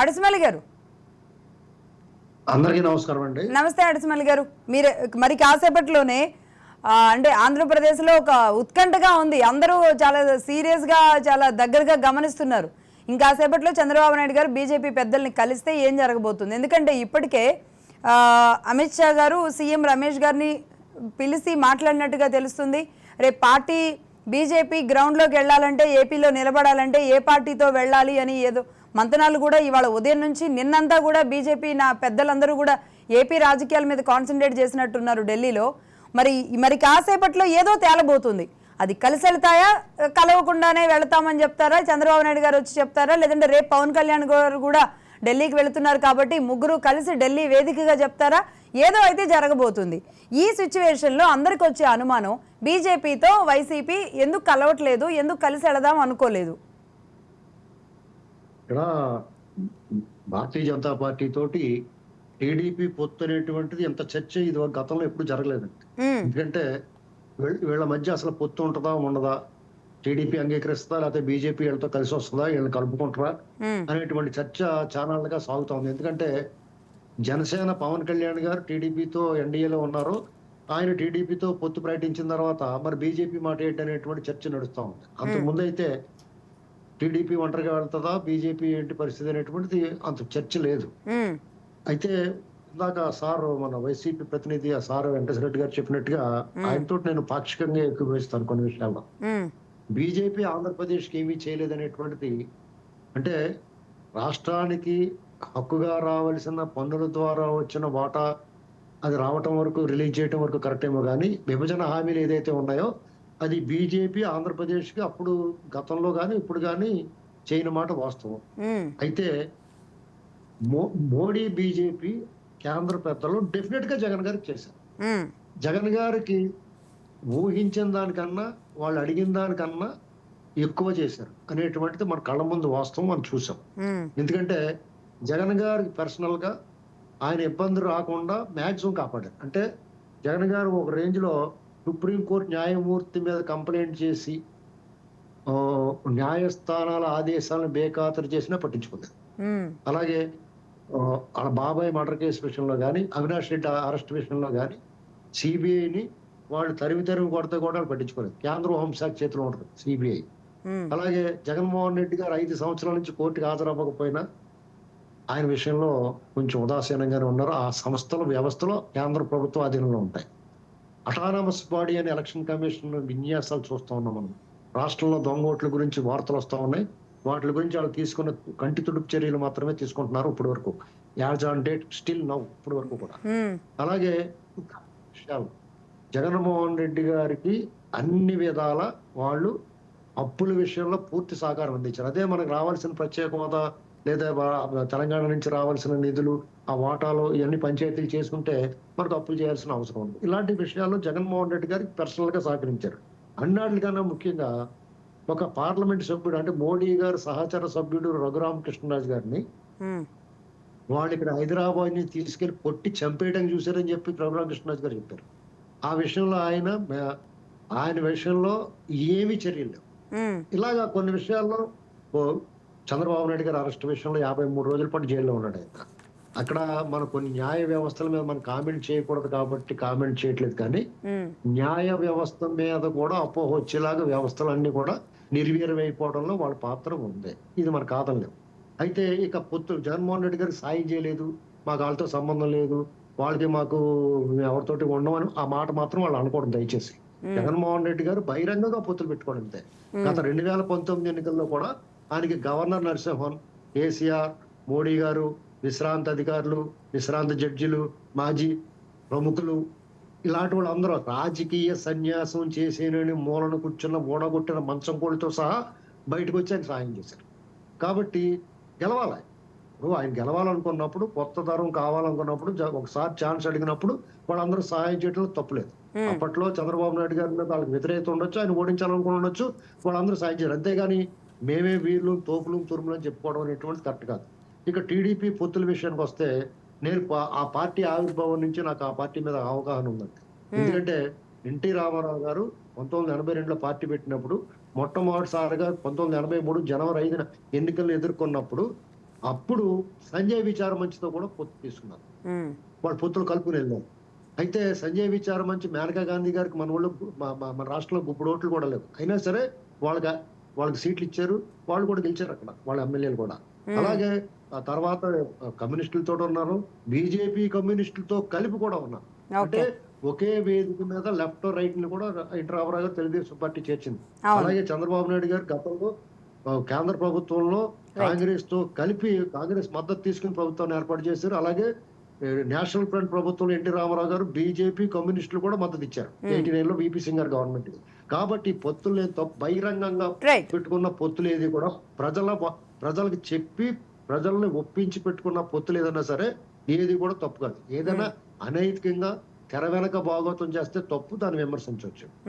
అడుసుమల్లి గారు. అందరికీ నమస్కారం అండి. నమస్తే అడుసుమల్లి గారు. మీరు మరి కాసేపట్లోనే అంటే ఆంధ్రప్రదేశ్లో ఒక ఉత్కంఠగా ఉంది, అందరూ చాలా సీరియస్గా చాలా దగ్గరగా గమనిస్తున్నారు. ఇంకాసేపట్లో చంద్రబాబు నాయుడు గారు బీజేపీ పెద్దల్ని కలిస్తే ఏం జరగబోతుంది? ఎందుకంటే ఇప్పటికే అమిత్ షా గారు సీఎం రమేష్ గారిని పిలిచి మాట్లాడినట్టుగా తెలుస్తుంది. రేపు పార్టీ బీజేపీ గ్రౌండ్లోకి వెళ్ళాలంటే, ఏపీలో నిలబడాలంటే ఏ పార్టీతో వెళ్ళాలి అని ఏదో మంతనాలు కూడా ఇవాళ ఉదయం నుంచి నిన్నంతా కూడా బీజేపీ పెద్దలందరూ కూడా ఏపీ రాజకీయాల మీద కాన్సన్ట్రేట్ చేసినట్టున్నారు ఢిల్లీలో. మరి కాసేపట్లో ఏదో తేలబోతుంది. అది కలిసి వెళ్తాయా, కలవకుండానే వెళతామని చెప్తారా, చంద్రబాబు నాయుడు గారు వచ్చి చెప్తారా, లేదంటే రేపు పవన్ కళ్యాణ్ గారు కూడా ఢిల్లీకి వెళుతున్నారు కాబట్టి ముగ్గురు కలిసి ఢిల్లీ వేదికగా చెప్తారా? ఏదో అయితే జరగబోతుంది. ఈ సిచ్యువేషన్లో అందరికి వచ్చే అనుమానం, బీజేపీతో వైసీపీ ఎందుకు కలవట్లేదు, ఎందుకు కలిసి వెళదాం అనుకోలేదు? ఇక్కడ భారతీయ జనతా పార్టీ తోటి టీడీపీ పొత్తు అనేటువంటిది ఎంత చర్చ ఇది గతంలో ఎప్పుడు జరగలేదండి. ఎందుకంటే వీళ్ళ మధ్య అసలు పొత్తు ఉంటుందా ఉండదా, టీడీపీ అంగీకరిస్తుందా లేకపోతే బీజేపీ వీళ్ళతో కలిసి వస్తుందా, వీళ్ళని కలుపుకుంటారా అనేటువంటి చర్చ చానాళ్ళుగా సాగుతా ఉంది. ఎందుకంటే జనసేన పవన్ కళ్యాణ్ గారు టీడీపీతో ఎన్డీఏలో ఉన్నారు. ఆయన టీడీపీతో పొత్తు ప్రకటించిన తర్వాత మరి బీజేపీ మాట ఏంటి అనేటువంటి చర్చ నడుస్తూ ఉంది. అంతకుముందు అయితే టీడీపీ ఒంటరిగా వెళ్తుందా, బీజేపీ ఏంటి పరిస్థితి అనేటువంటిది అంత చర్చ లేదు. అయితే ఇందాక సార్ మన వైసీపీ ప్రతినిధి ఆ సార్ వెంకటరెడ్డి గారు చెప్పినట్టుగా ఆయనతో నేను పాక్షికంగా ఎక్కువేస్తాను కొన్ని విషయాల్లో. బీజేపీ ఆంధ్రప్రదేశ్కి ఏమీ చేయలేదనేటువంటిది, అంటే రాష్ట్రానికి హక్కుగా రావాల్సిన పన్నుల ద్వారా వచ్చిన వాటా అది రావటం వరకు, రిలీజ్ చేయటం వరకు కరెక్ట్ ఏమో కానీ విభజన హామీలు ఏదైతే ఉన్నాయో అది బీజేపీ ఆంధ్రప్రదేశ్కి అప్పుడు గతంలో కానీ ఇప్పుడు కానీ చేయని మాట వాస్తవం. అయితే మోడీ బీజేపీ కేంద్ర పెద్దలు డెఫినెట్ గా జగన్ గారికి చేశారు. జగన్ గారికి ఊహించిన దానికన్నా వాళ్ళు అడిగిన దానికన్నా ఎక్కువ చేశారు అనేటువంటిది మన కళ్ళ ముందు వాస్తవం మనం చూసాం. ఎందుకంటే జగన్ గారికి పర్సనల్ గా ఆయన ఇబ్బందులు రాకుండా మాక్సిమం కాపాడారు. అంటే జగన్ గారు ఒక రేంజ్ లో సుప్రీంకోర్టు న్యాయమూర్తి మీద కంప్లైంట్ చేసి న్యాయస్థానాల ఆదేశాలను బేఖాతరు చేసినా పట్టించుకోలేదు. అలాగే వాళ్ళ బాబాయ్ మర్డర్ కేసు విషయంలో కానీ, అవినాష్ రెడ్డి అరెస్ట్ విషయంలో కానీ సిబిఐని వాళ్ళు తరిమి కొడితే కూడా పట్టించుకోలేదు. కేంద్ర హోంశాఖ చేతిలో ఉంటుంది సిబిఐ. అలాగే జగన్మోహన్ రెడ్డి గారు 5 సంవత్సరాల నుంచి కోర్టుకు హాజరవ్వకపోయినా ఆయన విషయంలో కొంచెం ఉదాసీనంగానే ఉన్నారు. ఆ సంస్థల వ్యవస్థలో కేంద్ర ప్రభుత్వ అధీనంలో ఉంటాయి. అటానమస్ బాడీ అనే ఎలక్షన్ కమిషన్ విన్యాసాలు చూస్తూ ఉన్నాం మనం. రాష్ట్రంలో దొంగ ఓట్ల గురించి వార్తలు వస్తూ ఉన్నాయి. వాటి గురించి వాళ్ళు తీసుకున్న కంటి తుడుపు చర్యలు మాత్రమే తీసుకుంటున్నారు ఇప్పటి వరకు, as on date still now ఇప్పటి వరకు కూడా. అలాగే విషయాలు జగన్మోహన్ రెడ్డి గారికి అన్ని విధాల వాళ్ళు అప్పుల విషయంలో పూర్తి సహకారం అందించారు. అదే మనకు రావాల్సిన ప్రత్యేక హోదా లేదా తెలంగాణ నుంచి రావాల్సిన నిధులు, ఆ వాటాలు ఇవన్నీ పంచాయతీలు చేసుకుంటే మనకు అప్పులు చేయాల్సిన అవసరం ఉంది. ఇలాంటి విషయాల్లో జగన్మోహన్ రెడ్డి గారికి పర్సనల్ గా సహకరించారు. అన్నిటికన్నా ముఖ్యంగా ఒక పార్లమెంట్ సభ్యుడు, అంటే మోడీ గారు సహచర సభ్యుడు రఘురామకృష్ణరాజు గారిని వాళ్ళు ఇక్కడ హైదరాబాద్ ని తీసుకెళ్లి పొట్టి చంపేయడం చూశారని చెప్పి రఘురామకృష్ణరాజు గారు చెప్పారు. ఆ విషయంలో ఆయన విషయంలో ఏమి చర్యలు లేవు. ఇలాగా కొన్ని విషయాల్లో చంద్రబాబు నాయుడు గారు అరెస్ట్ విషయంలో 53 రోజుల పాటు జైల్లో ఉన్నాడు ఆయన. అక్కడ మన కొన్ని న్యాయ వ్యవస్థల మీద మనం కామెంట్ చేయకూడదు కాబట్టి కామెంట్ చేయట్లేదు, కానీ న్యాయ వ్యవస్థ మీద కూడా అపోహ వచ్చేలాగా వ్యవస్థలన్నీ కూడా నిర్వీర్యమైపోవడంలో వాళ్ళ పాత్ర ఉంది. ఇది మన కాదనలేము. అయితే ఇక జగన్మోహన్ రెడ్డి గారికి సాయం చేయలేదు, మాకు వాళ్ళతో సంబంధం లేదు, వాళ్ళకి మాకు ఎవరితోటి ఉండమని ఆ మాట మాత్రం వాళ్ళు అనుకోవడం దయచేసి. జగన్మోహన్ రెడ్డి గారు బహిరంగంగా పొత్తులు పెట్టుకోవడం అంతే. గత 2019 ఎన్నికల్లో కూడా ఆయనకి గవర్నర్ నరసింహన్, కేసీఆర్, మోడీ గారు, విశ్రాంత అధికారులు, విశ్రాంత జడ్జిలు, మాజీ ప్రముఖులు, ఇలాంటి వాళ్ళందరూ రాజకీయ సన్యాసం చేసేనని మూలను కూర్చున్న ఓడగొట్టిన మంచం కోళ్ళతో సహా బయటకు వచ్చి ఆయన సాయం చేశారు. కాబట్టి గెలవాలి. ఇప్పుడు ఆయన గెలవాలనుకున్నప్పుడు, కొత్త తరం కావాలనుకున్నప్పుడు, ఒకసారి ఛాన్స్ అడిగినప్పుడు వాళ్ళందరూ సహాయం చేయడంలో తప్పులేదు. అప్పట్లో చంద్రబాబు నాయుడు గారి మీద వాళ్ళకి వ్యతిరేకత ఉండొచ్చు, ఆయన ఓడించాలనుకుని ఉండొచ్చు, వాళ్ళందరూ సాయం చేయరు. అంతేగాని మేమే వీళ్ళు తోపులు తురుములు అని చెప్పుకోవడం అనేటువంటిది కరెక్ట్ కాదు. ఇక టీడీపీ పొత్తుల విషయానికి వస్తే, నేను ఆ పార్టీ ఆవిర్భావం నుంచి నాకు ఆ పార్టీ మీద అవగాహన ఉందండి. ఎందుకంటే ఎన్టీ రామారావు గారు 1982లో పార్టీ పెట్టినప్పుడు మొట్టమొదటిసారిగా 1983 జనవరి 5న ఎన్నికలను ఎదుర్కొన్నప్పుడు అప్పుడు సంజయ్ విచార మంచితో కూడా పొత్తు తీసుకున్నారు. ఉమ్, వాళ్ళు పొత్తులు కలుపుకుని వెళ్ళారు. అయితే సంజయ్ విచార మంచి మేనకా గాంధీ గారికి మన వాళ్ళు మన రాష్ట్రంలో గుప్పుడు ఓట్లు కూడా లేవు. అయినా సరే వాళ్ళకి సీట్లు ఇచ్చారు. వాళ్ళు కూడా గెలిచారు అక్కడ, వాళ్ళ ఎమ్మెల్యేలు కూడా. అలాగే ఆ తర్వాత కమ్యూనిస్టులతో ఉన్నారు, బీజేపీ కమ్యూనిస్టులతో కలిపి కూడా ఉన్నారు. అంటే ఓకే. ఒకే వేదిక మీద లెఫ్ట్ రైట్ ని కూడా ఎన్టీ రామారావు గారు తెలుగుదేశం పార్టీ చేర్చింది. అవును. అలాగే చంద్రబాబు నాయుడు గారు గతంలో కేంద్ర ప్రభుత్వంలో కాంగ్రెస్ తో కలిపి కాంగ్రెస్ మద్దతు తీసుకుని ప్రభుత్వాన్ని ఏర్పాటు చేశారు. అలాగే నేషనల్ ఫ్రంట్ ప్రభుత్వంలో ఎన్టీ రామారావు గారు బీజేపీ కమ్యూనిస్టులు కూడా మద్దతు ఇచ్చారు 89 లో వీపీ సింగ్ గారు గవర్నమెంట్. కాబట్టి పొత్తులు బహిరంగంగా రైట్. పెట్టుకున్న పొత్తులు ఏది కూడా ప్రజలకు చెప్పి ప్రజల్ని ఒప్పించి పెట్టుకున్న పొత్తులు ఏదైనా సరే ఏది కూడా తప్పు కాదు. ఏదైనా అనైతికంగా తెర వెనక భాగోతం చేస్తే తప్పు, దాన్ని విమర్శించవచ్చు.